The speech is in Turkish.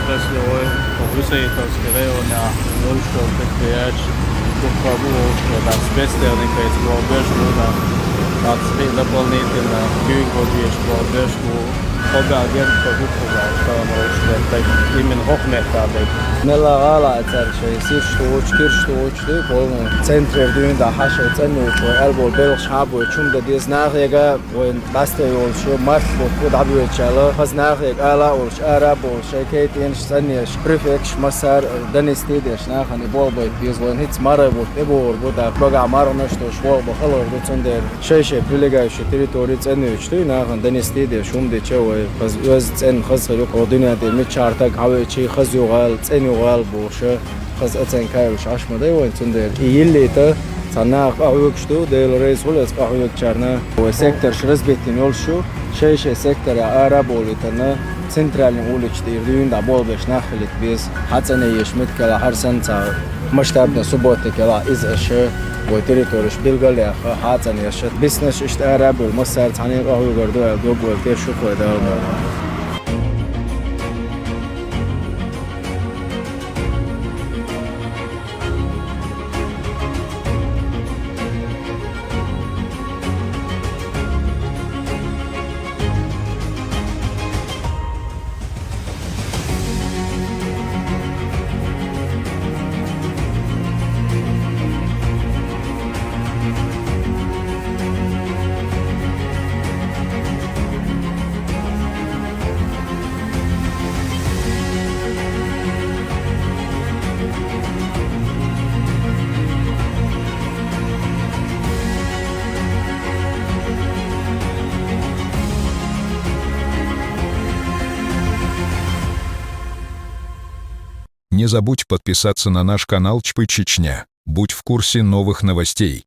Presloj, Rusejitovski rajonā, Luļškovka Krijač, Kurpa Vulovka, tāds bezstēlniekais Volbežu, tāds дополнительно Кюйкович, Волбежку, Погагенко, Вуковал, что так именно Хохмехтадек. Nella gala şey sirştuğuç, kirştuğuçlu kolunu centrer düğünde haşa cennuç ve elbol belx habu çumda diz nahiga ve basta yol şu mart bu dabu çala has nahiga ala ol arab ol şeket en saniye prefect masar danisti deş nahani bol boy diz ve hiç mara bu ebor bu da program arno što şol bu halor bu цендер şey прилегающие территории cennuçlu nahan danisti deş umde çev has öz cen has yok o dünyada mi çartak hava çi has yogal cen yogal bu şu has eten kayış aşmada ve цендер iyillete Sana kahvekştu del reis olas kahvek çarna o sektör şrazbetin yol şu şey sektöre arab olitana centralni uliçti düğünde bol beş naxlit biz hatsane yeşmet kala her santa масштабна суббота кала из ашы bu teritoriş bilgili hatsane yaşat business işte arab masar tane kahve gördü yok ve şu koyda Не забудь подписаться на наш канал Чпы Чечня. Будь в курсе новых новостей.